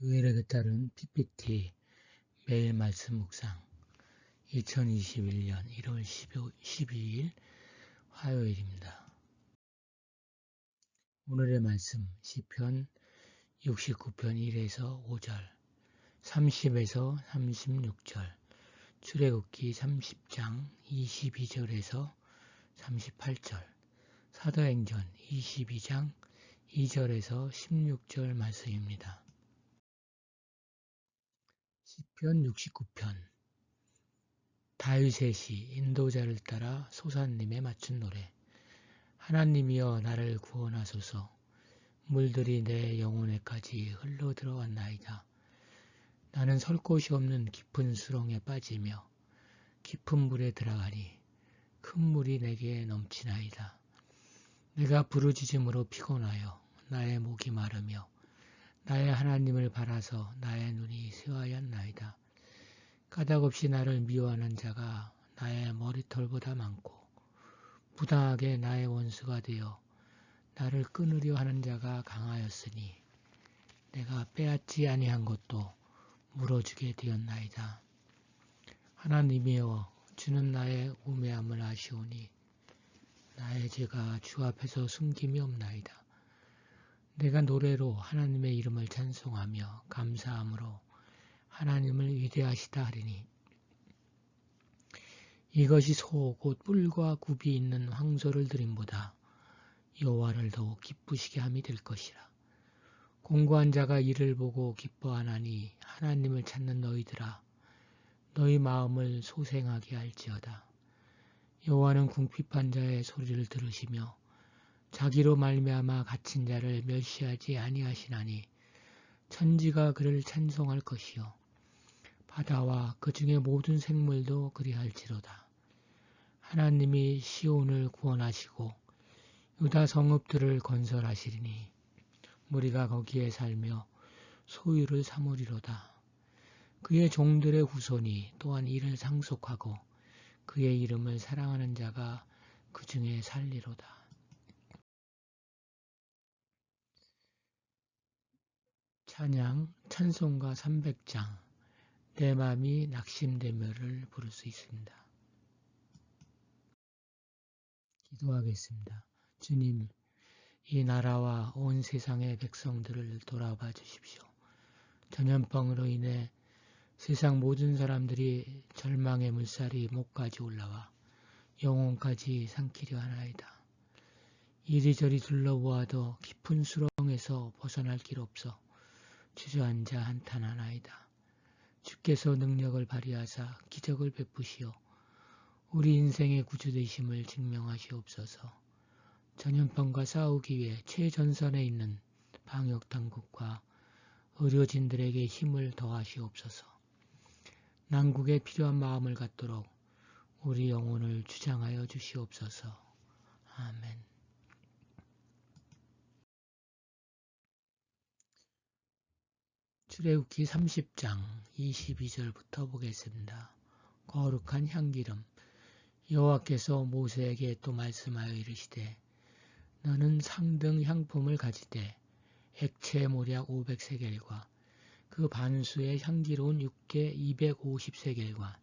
교회력에 따른 PPT 매일 말씀 묵상 2021년 1월 12일 화요일입니다. 오늘의 말씀 시편 69편 1에서 5절 30에서 36절 출애굽기 30장 22절에서 38절 사도행전 22장 2절에서 16절 말씀입니다. 시편 69편 다윗의 시 인도자를 따라 소사님에 맞춘 노래. 하나님이여 나를 구원하소서. 물들이 내 영혼에까지 흘러 들어왔나이다. 나는 설 곳이 없는 깊은 수렁에 빠지며 깊은 물에 들어가니 큰 물이 내게 넘치나이다. 내가 부르짖음으로 피곤하여 나의 목이 마르며 나의 하나님을 바라서 나의 눈이 쇠하였나이다. 까닭없이 나를 미워하는 자가 나의 머리털보다 많고 부당하게 나의 원수가 되어 나를 끊으려 하는 자가 강하였으니 내가 빼앗지 아니한 것도 물어주게 되었나이다. 하나님이여 주는 나의 우매함을 아시오니 나의 죄가 주 앞에서 숨김이 없나이다. 내가 노래로 하나님의 이름을 찬송하며 감사함으로 하나님을 위대하시다 하리니 이것이 소 곧 뿔과 굽이 있는 황소를 드림보다 여호와를 더욱 기쁘시게 함이 될 것이라. 공고한 자가 이를 보고 기뻐하나니 하나님을 찾는 너희들아 너희 마음을 소생하게 할지어다. 여호와는 궁핍한 자의 소리를 들으시며 자기로 말미암아 갇힌 자를 멸시하지 아니하시나니 천지가 그를 찬송할 것이요 바다와 그 중에 모든 생물도 그리할지로다. 하나님이 시온을 구원하시고 유다 성읍들을 건설하시리니 무리가 거기에 살며 소유를 삼으리로다. 그의 종들의 후손이 또한 이를 상속하고 그의 이름을 사랑하는 자가 그 중에 살리로다. 찬양 찬송가 300장 내 맘이 낙심되며를 부를 수 있습니다. 기도하겠습니다. 주님, 이 나라와 온 세상의 백성들을 돌아봐 주십시오. 전염병으로 인해 세상 모든 사람들이 절망의 물살이 목까지 올라와 영혼까지 삼키려 하나이다. 이리저리 둘러보아도 깊은 수렁에서 벗어날 길 없어 주저앉아 한탄하나이다. 주께서 능력을 발휘하사 기적을 베푸시어 우리 인생의 구주되심을 증명하시옵소서. 전염병과 싸우기 위해 최전선에 있는 방역당국과 의료진들에게 힘을 더하시옵소서. 난국에 필요한 마음을 갖도록 우리 영혼을 주장하여 주시옵소서. 아멘. 출애굽기 30장 22절부터 보겠습니다. 거룩한 향기름. 여호와께서 모세에게 또 말씀하여 이르시되 너는 상등 향품을 가지되 액체 모략 500세겔과 그 반수의 향기로운 육개 250세겔과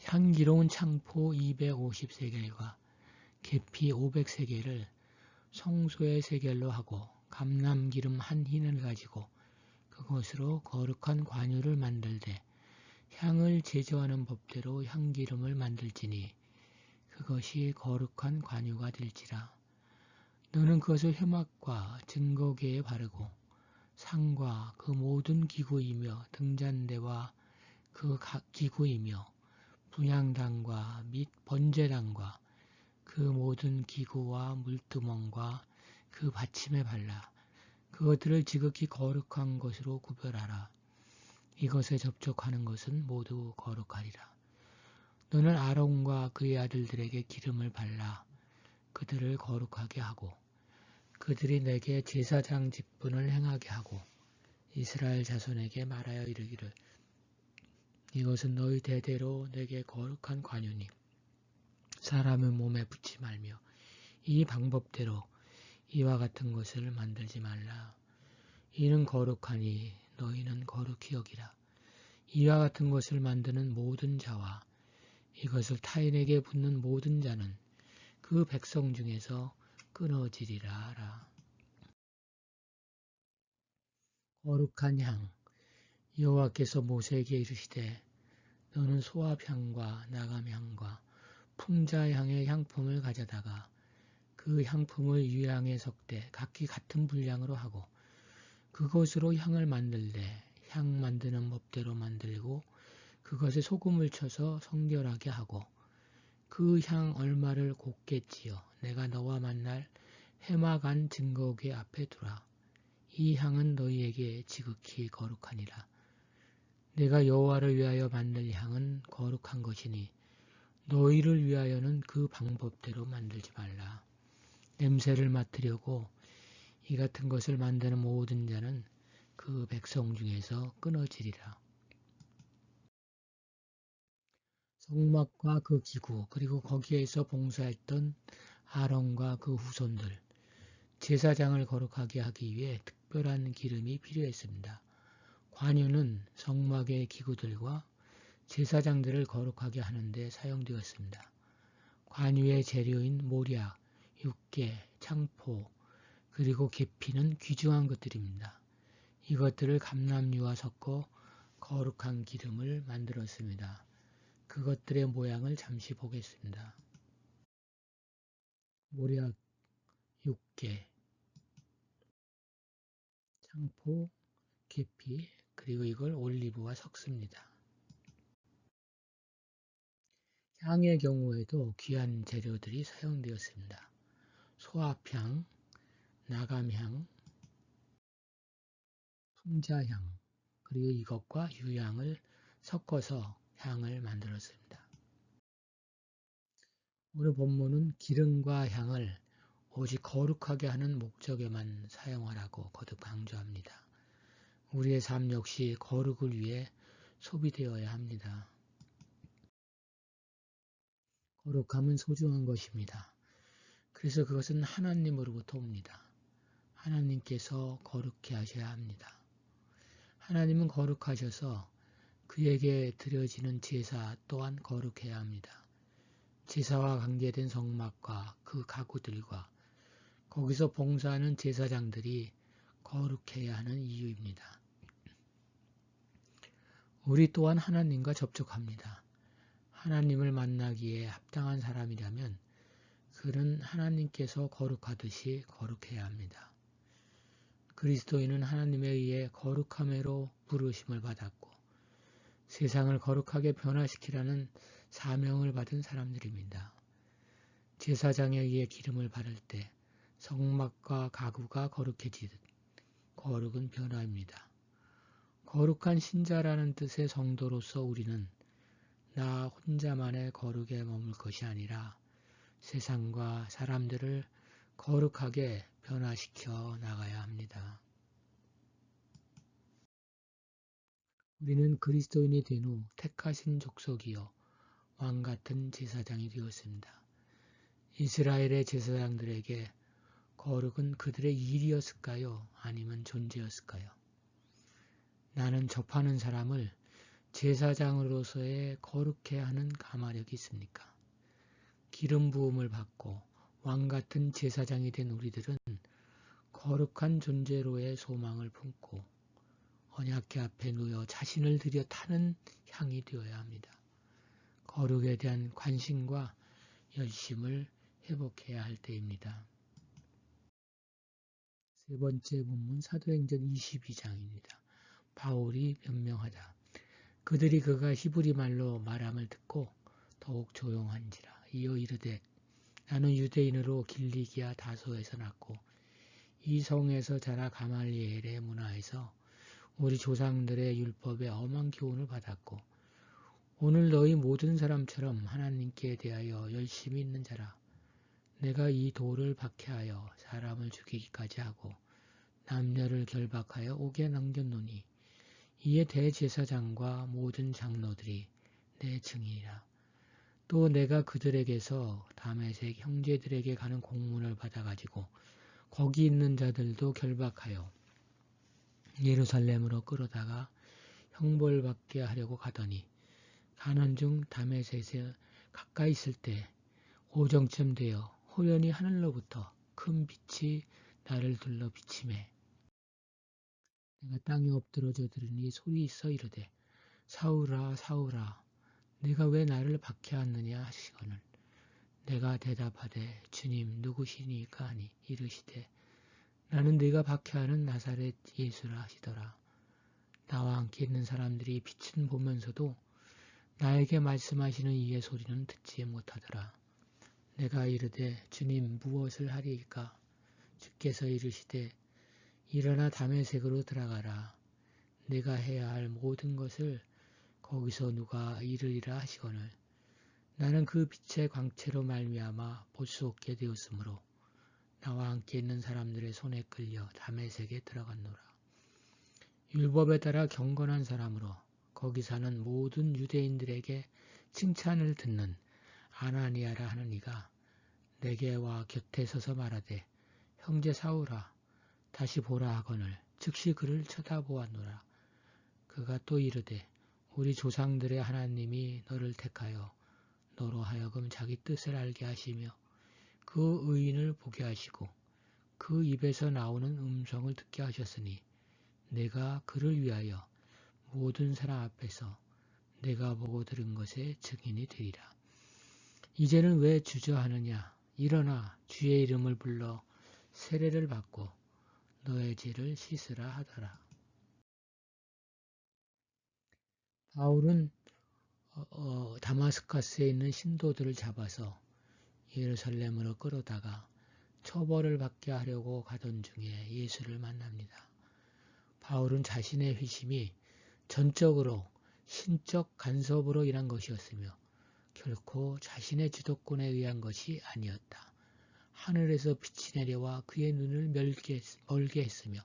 향기로운 창포 250세겔과 계피 500세겔을 성소의 세겔로 하고 감람기름 한 흰을 가지고 그것으로 거룩한 관유를 만들되 향을 제조하는 법대로 향기름을 만들지니 그것이 거룩한 관유가 될지라. 너는 그것을 회막과 증거궤에 바르고 상과 그 모든 기구이며 등잔대와 그 각 기구이며 분향단과 및 번제단과 그 모든 기구와 물두멍과 그 받침에 발라 그것들을 지극히 거룩한 것으로 구별하라. 이것에 접촉하는 것은 모두 거룩하리라. 너는 아론과 그의 아들들에게 기름을 발라 그들을 거룩하게 하고 그들이 내게 제사장 직분을 행하게 하고 이스라엘 자손에게 말하여 이르기를 이것은 너희 대대로 내게 거룩한 관유니 사람의 몸에 붙지 말며 이 방법대로 이와 같은 것을 만들지 말라. 이는 거룩하니 너희는 거룩히 여기라. 이와 같은 것을 만드는 모든 자와 이것을 타인에게 붓는 모든 자는 그 백성 중에서 끊어지리라 하라. 거룩한 향. 여호와께서 모세에게 이르시되 너는 소압향과 나감향과 풍자향의 향품을 가져다가 그 향품을 유향에 섞되 각기 같은 분량으로 하고 그것으로 향을 만들되 향 만드는 법대로 만들고 그것에 소금을 쳐서 성결하게 하고 그 향 얼마를 곱게 찌어 내가 너와 만날 해막한 증거궤 앞에 두라. 이 향은 너희에게 지극히 거룩하니라. 내가 여호와를 위하여 만들 향은 거룩한 것이니 너희를 위하여는 그 방법대로 만들지 말라. 냄새를 맡으려고 이 같은 것을 만드는 모든 자는 그 백성 중에서 끊어지리라. 성막과 그 기구 그리고 거기에서 봉사했던 아론과 그 후손들 제사장을 거룩하게 하기 위해 특별한 기름이 필요했습니다. 관유는 성막의 기구들과 제사장들을 거룩하게 하는 데 사용되었습니다. 관유의 재료인 모략, 육개, 창포, 그리고 계피는 귀중한 것들입니다. 이것들을 감람유와 섞어 거룩한 기름을 만들었습니다. 그것들의 모양을 잠시 보겠습니다. 모략, 육개, 창포, 계피, 그리고 이걸 올리브와 섞습니다. 향의 경우에도 귀한 재료들이 사용되었습니다. 소합향, 나감향, 풍자향, 그리고 이것과 유향을 섞어서 향을 만들었습니다. 오늘 본문은 기름과 향을 오직 거룩하게 하는 목적에만 사용하라고 거듭 강조합니다. 우리의 삶 역시 거룩을 위해 소비되어야 합니다. 거룩함은 소중한 것입니다. 그래서 그것은 하나님으로부터 옵니다. 하나님께서 거룩해 하셔야 합니다. 하나님은 거룩하셔서 그에게 드려지는 제사 또한 거룩해야 합니다. 제사와 관계된 성막과 그 가구들과 거기서 봉사하는 제사장들이 거룩해야 하는 이유입니다. 우리 또한 하나님과 접촉합니다. 하나님을 만나기에 합당한 사람이라면 그는 하나님께서 거룩하듯이 거룩해야 합니다. 그리스도인은 하나님에 의해 거룩함으로 부르심을 받았고 세상을 거룩하게 변화시키라는 사명을 받은 사람들입니다. 제사장에 의해 기름을 바를 때 성막과 가구가 거룩해지듯 거룩은 변화입니다. 거룩한 신자라는 뜻의 성도로서 우리는 나 혼자만의 거룩에 머물 것이 아니라 세상과 사람들을 거룩하게 변화시켜 나가야 합니다. 우리는 그리스도인이 된 후 택하신 족속이요 왕같은 제사장이 되었습니다. 이스라엘의 제사장들에게 거룩은 그들의 일이었을까요? 아니면 존재였을까요? 나는 접하는 사람을 제사장으로서의 거룩해 하는 가마력이 있습니까? 기름 부음을 받고 왕같은 제사장이 된 우리들은 거룩한 존재로의 소망을 품고 언약궤 앞에 놓여 자신을 들여 타는 향이 되어야 합니다. 거룩에 대한 관심과 열심을 회복해야 할 때입니다. 세 번째 본문 사도행전 22장입니다. 바울이 변명하다. 그들이 그가 히브리 말로 말함을 듣고 더욱 조용한지라. 이어 이르되 나는 유대인으로 길리기아 다소에서 났고 이 성에서 자라 가말리엘의 문화에서 우리 조상들의 율법에 엄한 교훈을 받았고 오늘 너희 모든 사람처럼 하나님께 대하여 열심히 있는 자라. 내가 이 돌을 박해하여 사람을 죽이기까지 하고 남녀를 결박하여 옥에 남겼노니 이에 대제사장과 모든 장로들이 내 증인이라. 또 내가 그들에게서 다메섹 형제들에게 가는 공문을 받아가지고 거기 있는 자들도 결박하여 예루살렘으로 끌어다가 형벌받게 하려고 가더니 가는 중 다메섹에 가까이 있을 때 오정쯤 되어 호련히 하늘로부터 큰 빛이 나를 둘러 비치매 내가 땅에 엎드러져 들으니 소리 있어 이르되 사울아 사울아 네가 왜 나를 박해하느냐 하시거늘 내가 대답하되 주님 누구시니까 하니 이르시되 나는 네가 박해하는 나사렛 예수라 하시더라. 나와 함께 있는 사람들이 빛은 보면서도 나에게 말씀하시는 이의 소리는 듣지 못하더라. 내가 이르되 주님 무엇을 하리이까? 주께서 이르시되 일어나 다메섹으로 들어가라. 네가 해야 할 모든 것을 거기서 누가 이르리라 하시거늘 나는 그 빛의 광채로 말미암아 볼 수 없게 되었으므로 나와 함께 있는 사람들의 손에 끌려 다메섹에 들어갔노라. 율법에 따라 경건한 사람으로 거기 사는 모든 유대인들에게 칭찬을 듣는 아나니아라 하는 이가 내게 와 곁에 서서 말하되 형제 사울아 다시 보라 하거늘 즉시 그를 쳐다보았노라. 그가 또 이르되 우리 조상들의 하나님이 너를 택하여 너로 하여금 자기 뜻을 알게 하시며 그 의인을 보게 하시고 그 입에서 나오는 음성을 듣게 하셨으니 내가 그를 위하여 모든 사람 앞에서 내가 보고 들은 것의 증인이 되리라. 이제는 왜 주저하느냐? 일어나 주의 이름을 불러 세례를 받고 너의 죄를 씻으라 하더라. 바울은 다마스커스에 있는 신도들을 잡아서 예루살렘으로 끌어다가 처벌을 받게 하려고 가던 중에 예수를 만납니다. 바울은 자신의 회심이 전적으로 신적 간섭으로 인한 것이었으며 결코 자신의 주도권에 의한 것이 아니었다. 하늘에서 빛이 내려와 그의 눈을 멀게 했으며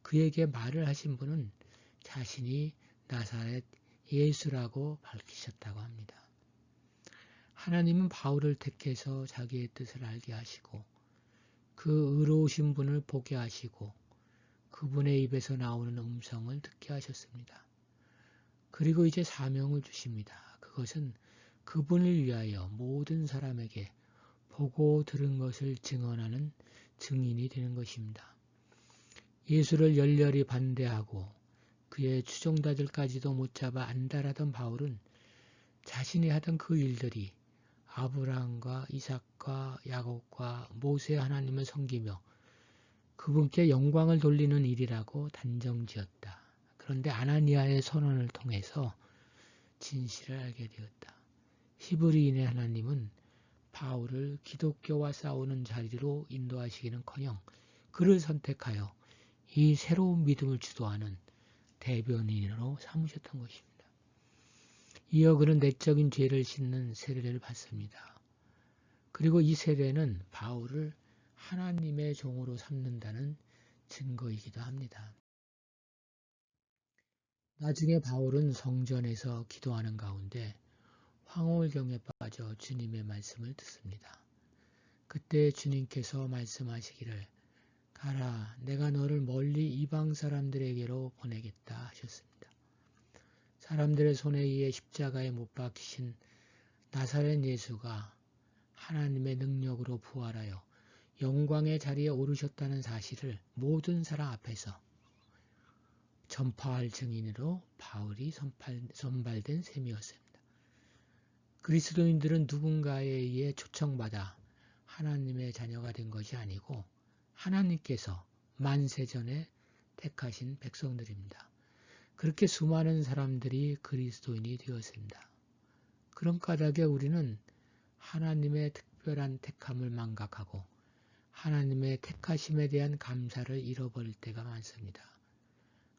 그에게 말을 하신 분은 자신이 나사렛 예수라고 밝히셨다고 합니다. 하나님은 바울을 택해서 자기의 뜻을 알게 하시고 그 의로우신 분을 보게 하시고 그분의 입에서 나오는 음성을 듣게 하셨습니다. 그리고 이제 사명을 주십니다. 그것은 그분을 위하여 모든 사람에게 보고 들은 것을 증언하는 증인이 되는 것입니다. 예수를 열렬히 반대하고 그의 추종자들까지도 못잡아 안달하던 바울은 자신이 하던 그 일들이 아브라함과 이삭과 야곱과 모세 하나님을 섬기며 그분께 영광을 돌리는 일이라고 단정지었다. 그런데 아나니아의 선언을 통해서 진실을 알게 되었다. 히브리인의 하나님은 바울을 기독교와 싸우는 자리로 인도하시기는커녕 그를 선택하여 이 새로운 믿음을 주도하는 대변인으로 삼으셨던 것입니다. 이어 그는 내적인 죄를 씻는 세례를 받습니다. 그리고 이 세례는 바울을 하나님의 종으로 삼는다는 증거이기도 합니다. 나중에 바울은 성전에서 기도하는 가운데 황홀경에 빠져 주님의 말씀을 듣습니다. 그때 주님께서 말씀하시기를 가라 내가 너를 멀리 이방 사람들에게로 보내겠다 하셨습니다. 사람들의 손에 의해 십자가에 못 박히신 나사렛 예수가 하나님의 능력으로 부활하여 영광의 자리에 오르셨다는 사실을 모든 사람 앞에서 전파할 증인으로 바울이 선발된 셈이었습니다. 그리스도인들은 누군가에 의해 초청받아 하나님의 자녀가 된 것이 아니고 하나님께서 만세전에 택하신 백성들입니다. 그렇게 수많은 사람들이 그리스도인이 되었습니다. 그런 까닭에 우리는 하나님의 특별한 택함을 망각하고 하나님의 택하심에 대한 감사를 잃어버릴 때가 많습니다.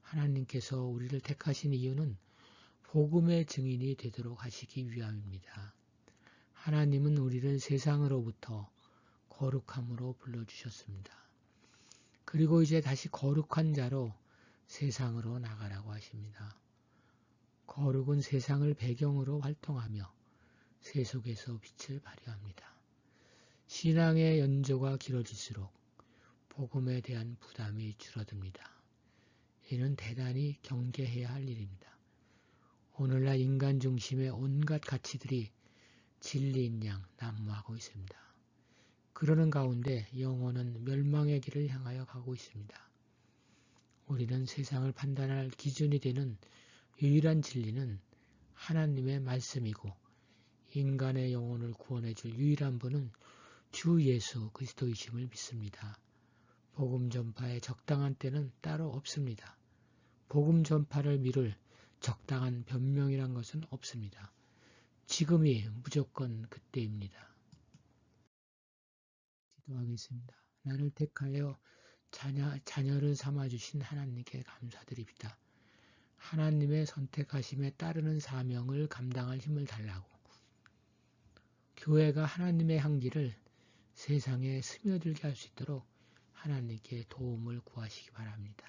하나님께서 우리를 택하신 이유는 복음의 증인이 되도록 하시기 위함입니다. 하나님은 우리를 세상으로부터 거룩함으로 불러주셨습니다. 그리고 이제 다시 거룩한 자로 세상으로 나가라고 하십니다. 거룩은 세상을 배경으로 활동하며 세속에서 빛을 발휘합니다. 신앙의 연조가 길어질수록 복음에 대한 부담이 줄어듭니다. 이는 대단히 경계해야 할 일입니다. 오늘날 인간 중심의 온갖 가치들이 진리인 양 난무하고 있습니다. 그러는 가운데 영혼은 멸망의 길을 향하여 가고 있습니다. 우리는 세상을 판단할 기준이 되는 유일한 진리는 하나님의 말씀이고 인간의 영혼을 구원해 줄 유일한 분은 주 예수 그리스도이심을 믿습니다. 복음 전파의 적당한 때는 따로 없습니다. 복음 전파를 미룰 적당한 변명이란 것은 없습니다. 지금이 무조건 그때입니다. 기도하겠습니다. 나를 택하여 자녀를 삼아주신 하나님께 감사드립니다. 하나님의 선택하심에 따르는 사명을 감당할 힘을 달라고 교회가 하나님의 향기를 세상에 스며들게 할 수 있도록 하나님께 도움을 구하시기 바랍니다.